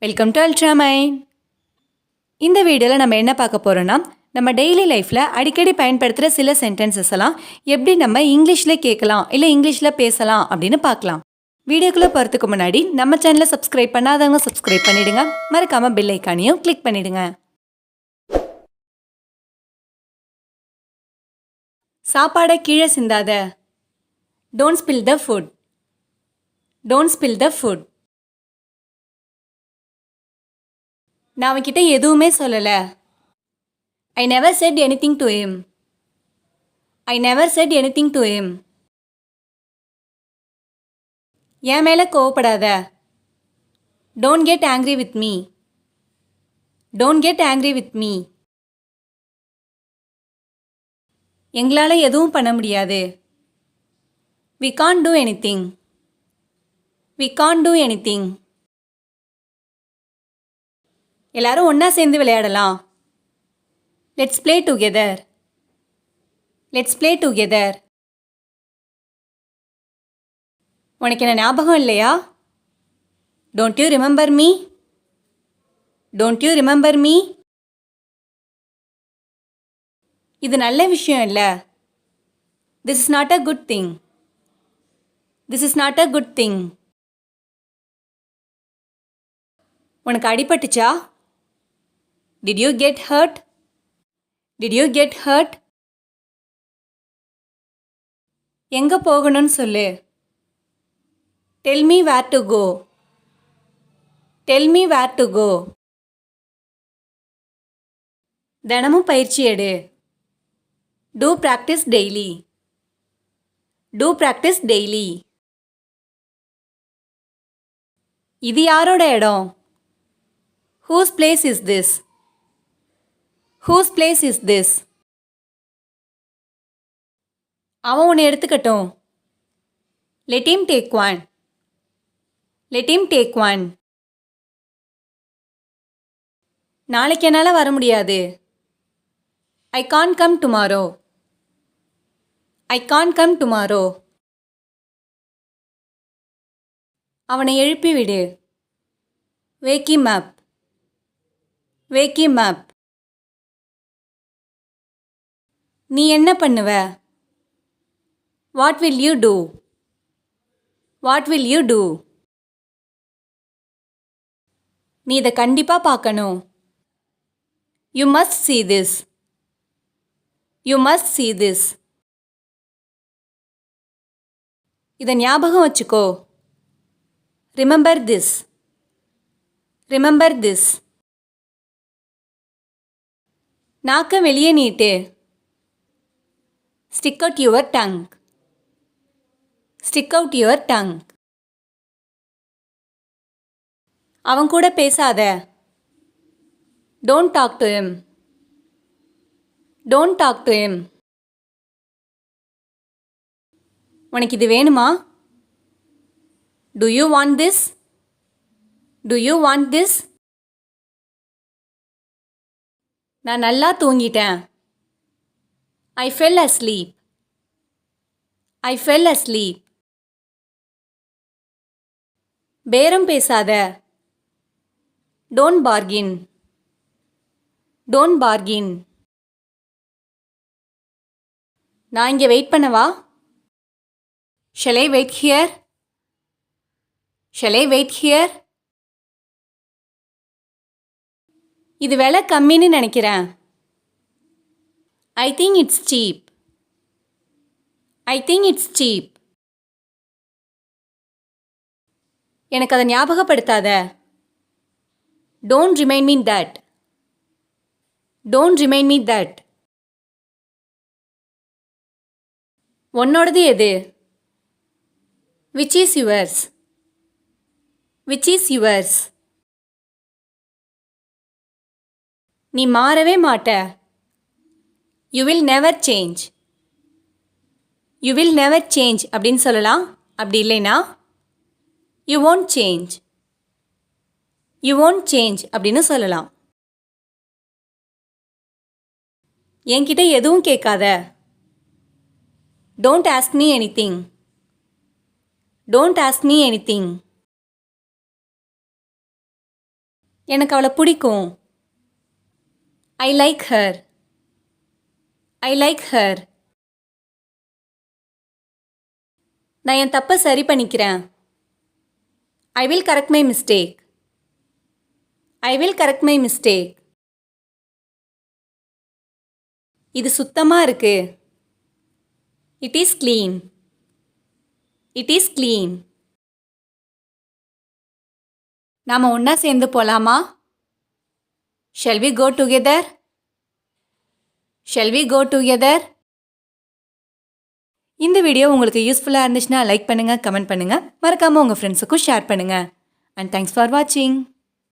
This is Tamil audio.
Welcome to ultra mind. இந்த வீடியோவில் நம்ம என்ன பார்க்க போகிறோன்னா, நம்ம டெய்லி லைஃப்பில் அடிக்கடி பயன்படுத்துகிற சில சென்டென்சஸ் எல்லாம் எப்படி நம்ம இங்கிலீஷில் கேட்கலாம் இல்லை இங்கிலீஷில் பேசலாம் அப்படின்னு பார்க்கலாம். வீடியோக்குள்ளே போகிறதுக்கு முன்னாடி நம்ம சேனலை சப்ஸ்கிரைப் பண்ணாதவங்க சப்ஸ்கிரைப் பண்ணிவிடுங்க. மறக்காமல் பெல் ஐக்கானையும் கிளிக் பண்ணிவிடுங்க. சாப்பாடை கீழே சிந்தாத. Don't spill the food. Don't spill the food. நான் அவன்கிட்ட எதுவுமே சொல்லலை. I never said anything to him. I never said anything to him. என் மேலே கோவப்படாத. Don't get angry with me. Don't get angry with me. எங்களால் எதுவும் பண்ண முடியாது. We can't do anything. We can't do anything. எல்லாரும் ஒன்றா சேர்ந்து விளையாடலாம். Let's play together. Let's play together. உனக்கு என்ன ஞாபகம் இல்லையா? Don't you remember me? Don't you remember me? இது நல்ல விஷயம் இல்லை. This is not a good thing. This is not a good thing. உனக்கு அடிபட்டுச்சா? Did you get hurt? Did you get hurt? எங்கே போகணும்னு சொல்லு. Tell me where to go. Tell me where to go. தினமும் பயிற்சி எடு. Do practice daily. Do practice daily. இது யாரோட இடம்? Whose place is this? Whose place is this? அவன் உன்னை எடுத்துக்கட்டும். Let him take one. Let him take one. நாளைக்கு என்னால் வர முடியாது. I can't come tomorrow. I can't come tomorrow. அவனை எழுப்பி விடு. Wake him up. Wake him up. நீ என்ன பண்ணுவ? What will you do? What will you do? நீ இதை கண்டிப்பாக பார்க்கணும். You must see this. You must see this. இதை ஞாபகம் வச்சுக்கோ. Remember this. Remember this. நாக்க வெளியே நீட்டு. Stick out your tongue. Stick out your tongue. அவன் கூட பேசாத. Don't talk to him. Don't talk to him. உனக்கு இது வேணுமா? Do you want this? Do you want this? நான் நல்லா தூங்கிட்டேன். I fell asleep. I fell asleep. பேரம் பேசாத. Don't bargain. Don't bargain. நான் இங்கே வெயிட் பண்ணவா? Shall I wait here? Shall I wait here? இது விலை கம்மின்னு நினைக்கிறேன். I think it's cheap. I think it's cheap. எனக்கு அதை ஞாபகப்படுத்தாத. Don't remind me that. Don't remind me that. உன்னோடது எது? Which is yours? Which is yours? நீ மாறவே மாட்ட. You will never change. You will never change அப்படின்னு சொல்லலாம். அப்படி இல்லைனா you won't change. You won't change அப்படின்னு சொல்லலாம். என்கிட்ட எதுவும் கேட்காத. Don't ask me anything. Don't ask me anything. எனக்கு அவளை பிடிக்கும். I like her. I like her. நான் என் தப்பை சரி பண்ணிக்கிறேன். I will correct my mistake. I will correct my mistake. இது சுத்தமாக இருக்கு. It is clean. It is clean. நாம் ஒன்றா சேர்ந்து போகலாமா? Shall we go together? Shall we go together? இந்த வீடியோ உங்களுக்கு யூஸ்ஃபுல்லாக இருந்துச்சுன்னா லைக் பண்ணுங்கள், கமெண்ட் பண்ணுங்கள், மறக்காமல் உங்கள் ஃப்ரெண்ட்ஸுக்கும் ஷேர் பண்ணுங்கள். அண்ட் தேங்க்ஸ் ஃபார் வாட்சிங்.